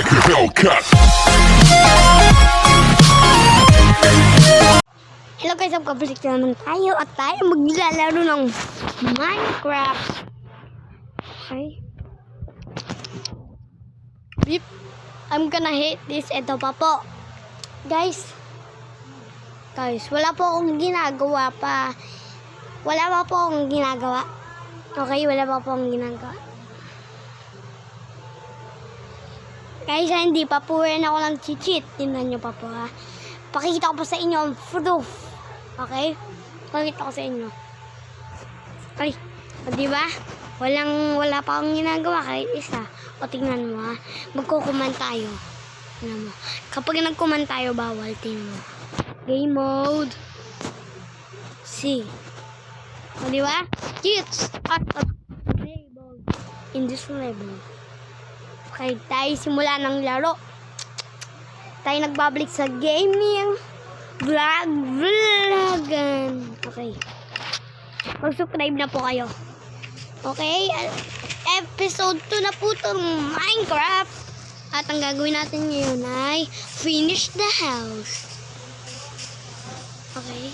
like a Hellcat. Hello guys, magkabalik na naman tayo at tayo maglalaro ng Minecraft. Okay. Beep. I'm gonna hit this. Ito pa po. Guys, wala po akong ginagawa pa. Wala pa po akong ginagawa. Okay, wala pa po akong ginagawa. Guys, hindi pa po rin ako ng cheat. Tingnan nyo pa po ha. Pakikita ko po sa inyo ang proof. Okay? Pakikita ko sa inyo. Okay. O diba? Wala pa akong ginagawa kahit isa. O tingnan mo ha. Magkukuman tayo. Tingnan mo. Kapag nagkuman tayo, bawal. Tingnan mo. Game mode. C. O diba? Cheats out of table in this level. Okay, tayo simula ng laro. Tayo nagbabalik sa gaming vlogan. Okay. Mag-subscribe na po kayo. Okay? Episode 2 na po itong Minecraft. At ang gagawin natin ngayon ay finish the house. Okay?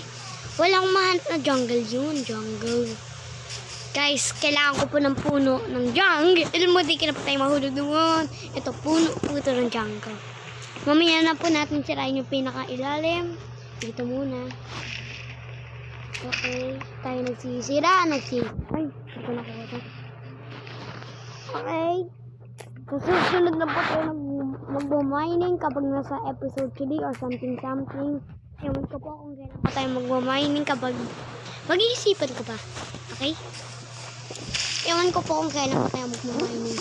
Walang mahanap na jungle yun. Jungle. Guys, kailangan ko po ng puno ng jungle. Alam mo, di ka na pa tayo mahulog doon. Ito, puno po ito ng jungle. Mamaya na po natin sirain yung pinaka-ilalim. Dito muna. Okay. Tayo nagsisira. Ay, ito na ko. Okay. Susunod na po tayo mag-mining kapag nasa episode 3 or something. Ewan ko po kung kailan pa tayo mag-mining kapag mag-iisipan ko pa. Okay? Ewan ko po kung kailan pa tayo mag-mining.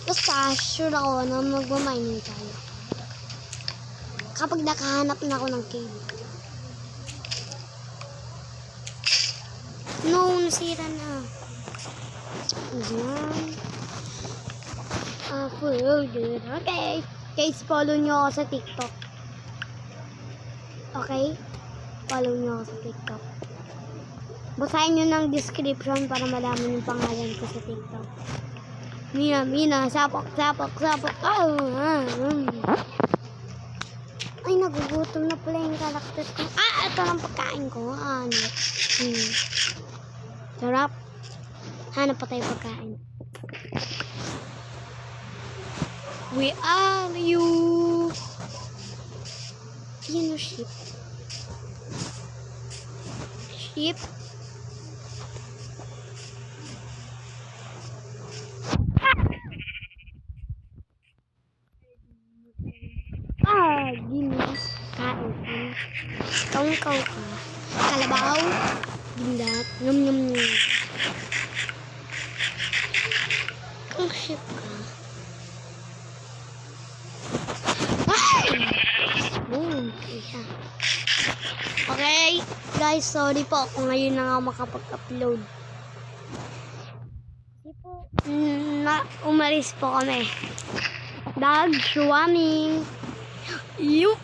Basta, sure ako na mag-mining tayo. Kapag nakahanap na ako ng cave. No, nasira na. Ayan. Okay. Guys, follow nyo ako sa TikTok. Okay? Follow nyo ako sa TikTok. Basahin nyo ng description para malaman yung pangalan ko sa TikTok. Mina, sapok. Ay, nagugutom na pala yung karakter ko. Ito lang pagkain ko. Sarap. Hanap pa tayo pagkain. Where are you? Yan o, sheep. Sheep. Ginis. Kain. Tongkaw ka. Kalabaw. Bindat. Nyum. Ang ship ka. Boom. Okay. Guys, sorry po kung ngayon na nga makapag-upload. Hindi po. Umalis po kami. Dog swimming. Yup.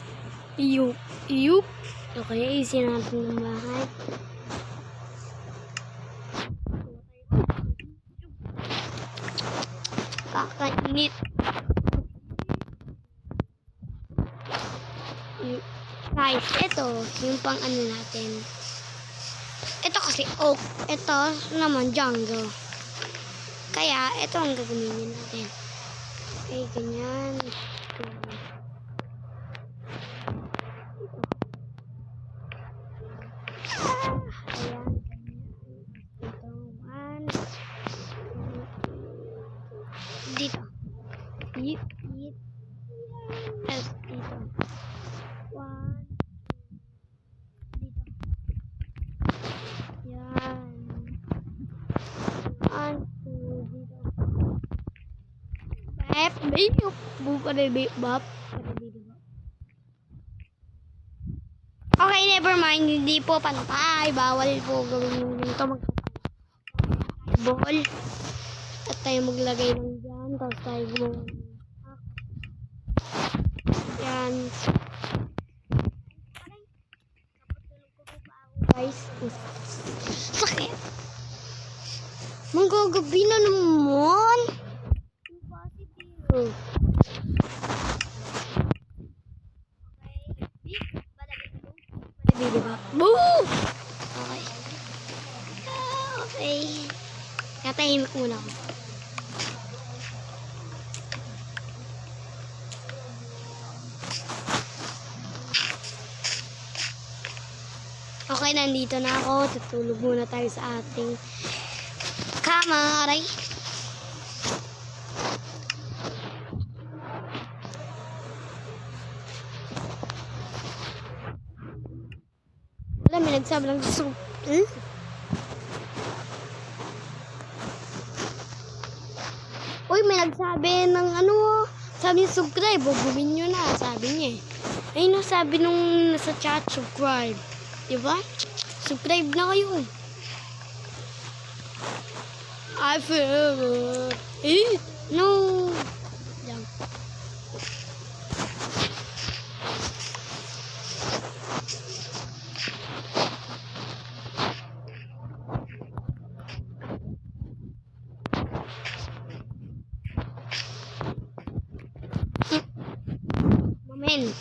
Okay, isin natin ng bahay. Kakainit. Guys, ito, yung pang ano natin. Ito kasi oak. Ito naman jungle. Kaya, ito ang gagamitin natin. Okay, ganyan. Dito. Dito. One. Dito. Yan. One, two, dito. Dito. Buka na bap. Okay, never mind. Hindi po pantay. Bawal po gawin yung dito. Ball. At tayo maglagay ng dyan. Tapos tayo gumawa. Yan. Guys. Sakit. Manggagabi na naman. Impossible. Boo! Okay. Okay. Katahimik muna ako. Okay, nandito na ako. Tutulog muna tayo sa ating kama. Aray. Wala, may nagsabi lang sa Uy, may nagsabi ng ano, sabi niya subscribe, gawin nyo na, sabi niya eh. Ayun, sabi nung nasa chat, subscribe. Diba? Subscribe na kayo. I feel it. No. Lang. Moment.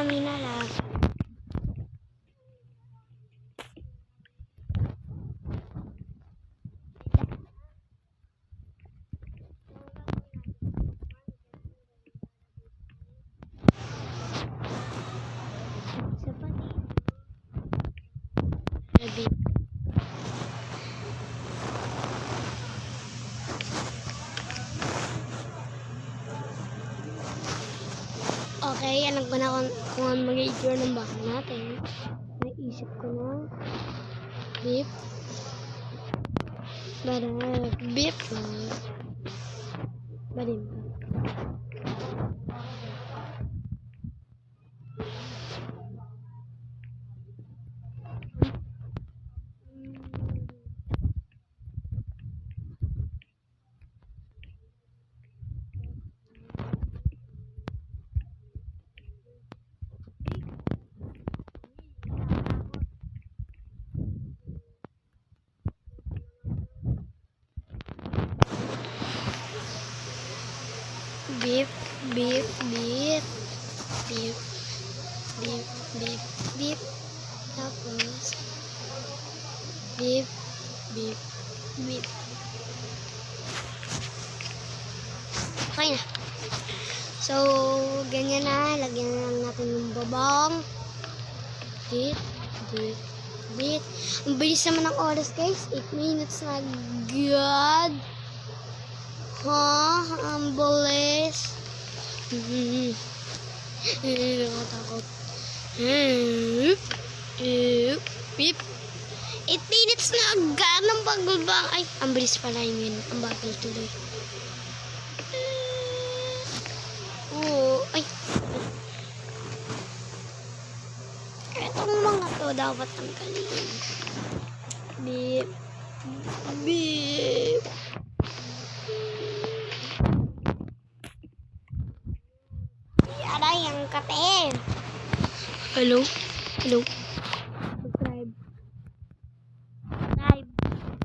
Mina. Okay, alam ko na kung ano mag-i-itsura ng bahay natin. Naisip ko na. Beef. Beef. Badim. Beef. Tapos, beef. Okay na. So, ganyan na. Lagyan na lang natin yung babang. Beef. Ang bilis naman ng oras, guys. 8 minutes na agad. Ang bilis. Nakatakot. 8 minutes na agad ng pagbabang. Ay, ang bilis pala yun. Ang bagal tuloy. Ay. Etong mga to dapat tanggalin. Beep. Aray, ang kate. Hello. Subscribe.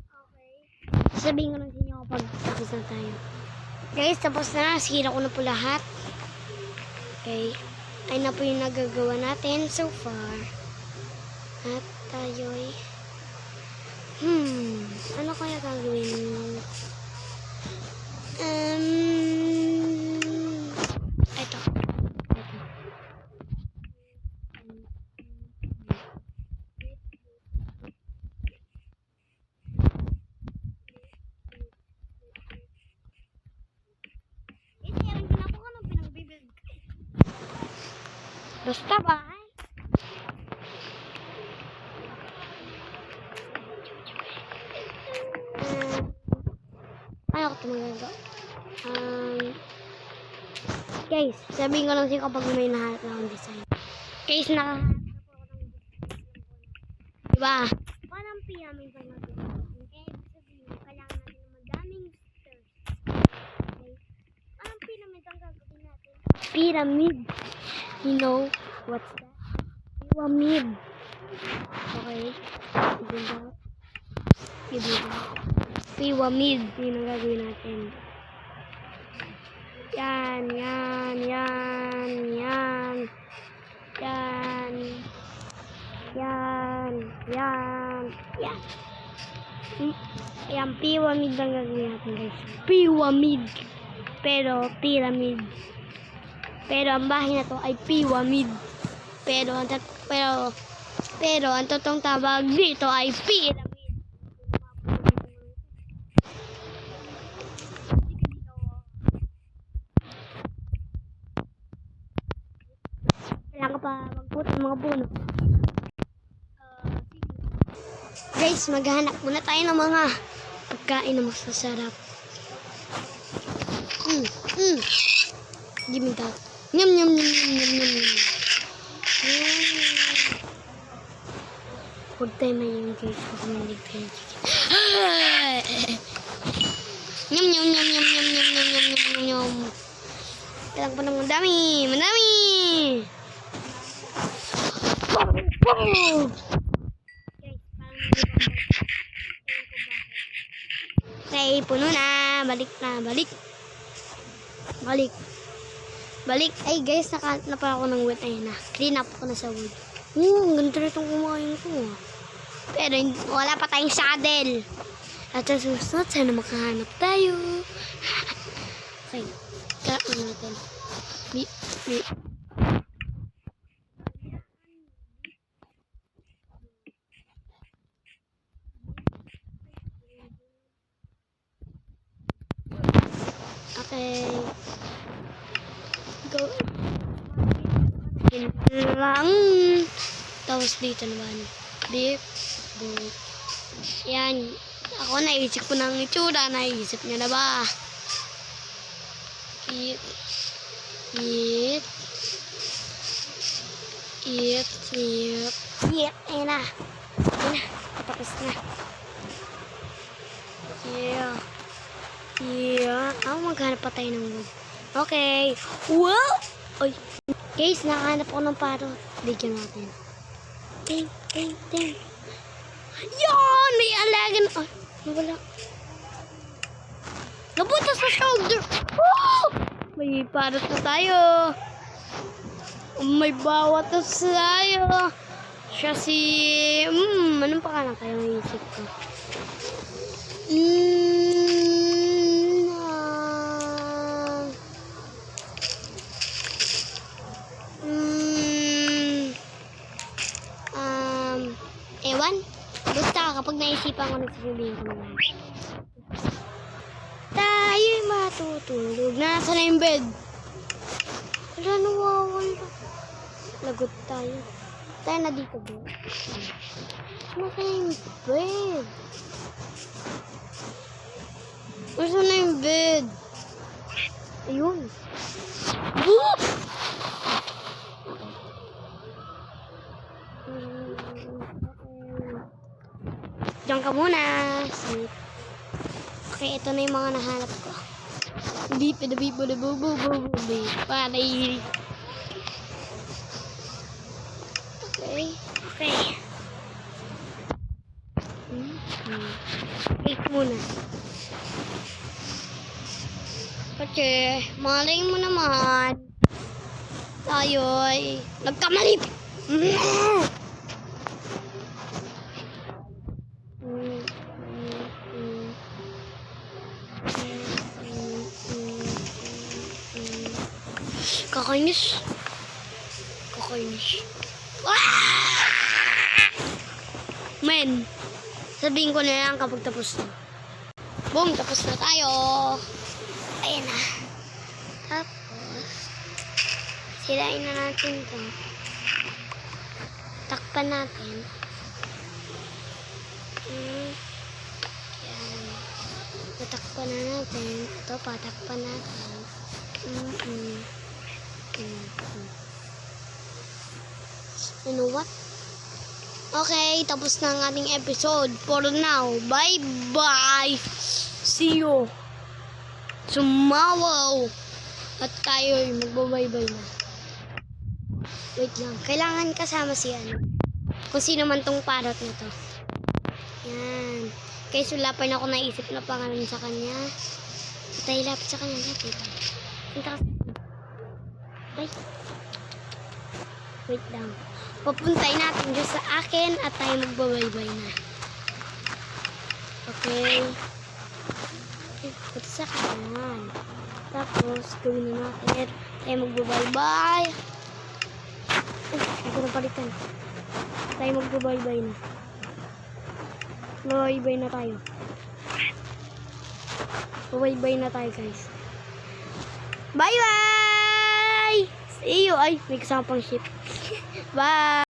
Okay. Sabihin ko lang sa inyo kapag tapos na tayo. Guys, tapos na. Sira ko na po lahat. Okay. Ay na po yung nagagawa natin so far. At tayo'y ano kaya gagawin? Ito. Basta ba? Ano ko ito magagawa? Guys, sabihin ko lang siya kapag may nahanap na akong design. Guys, nakahanap na po ako ng design. Diba? Parang pyramid ang natin. Okay, sabihin, kailangan natin ng madaming stairs. Okay? Parang pyramid ang gagawin natin. Pyramid. You know what's that? Pyramid. Okay. Pyramid. Yun ang gagawin natin. Yan. Yan, pyramid ang gagawin natin, guys. Pyramid. Pero ang bahay na to ay pyramid. Pero ang totoong tawag dito ay pyramid. Kailangan pa magputo ng mga puno. Guys, maghanap muna tayo ng mga pagkain na masasarap. Give me that. Nyam. Huwag tayo na yun, guys. Huwag malig tayo chicken. Nyam. Kailangan pa ng madami. Okay, puno na. Balik. Ay guys, nakahanap na pa ako ng wood. Ayun na. Clean up ko na sa wood. Ganito rin itong kumain ko. Pero wala pa tayong saddle. At sa susunod, sana makahanap tayo. Okay. Sarap na natin. Beep. Okay. Go. Lang. Tapos dito naman. Beep. Boop. Yan. Ako naisip ko ng itsura. Naisip niyo na ba? Eat. Ayun na. Tapos na. Yeah. Maghanap pa tayo ng wood. Okay. Wow! Oy. Guys, nakahanap ko ng parrot. Bigyan natin. Ting. Yan! May alagan. Nawala. Nabuta sa shoulder. Woo! May parrot na tayo. May bawat na tayo. Siya si... anong pangalan kayo ng isip ko? Ewan. Basta kapag naisipan ko, nagsasabihin ko naman. Tayo'y matutulog. Nasa na yung bed? Wala, nawawala. Lagot tayo. Tayo na dito, bro. Nasa na yung bed? Nasa na yung bed? Ayun. Whoop! Diyan ka muna. Okay, ito na yung mga nahanap ko. Beep. Panay. Okay. Wait muna. Kasi, malay mo naman. Tayo'y nagkamali. Kakainis. Men, sabihin ko na lang kapag tapos na. Boom, tapos na tayo. Ayan na. Tapos, sirain na natin ito. Takpan natin. Yan. Natakpan na natin. Ito, patakpan natin. You know what? Okay, tapos na ang ating episode for now. Bye-bye! See you tomorrow! At tayo'y magbabay-bye na. Wait lang. Kailangan kasama si ano. Kung sino man tong parrot na to. Yan. Kaya sulapan ako naisip na pangalan sa kanya. Tayo lapit sa kanya. Lapit. Punta ka. Bye. Wait lang. Papuntay natin dyan sa akin at tayo magbabaybay na. Okay. Punta sa kanan. Tapos, gawin na natin. Tayo magbabaybay. Ay, na palitan. Tayo magbabaybay na. Babaybay na tayo. Babaybay na tayo, guys. Bye-bye! See you! Ay, may kasama pang ship. Bye!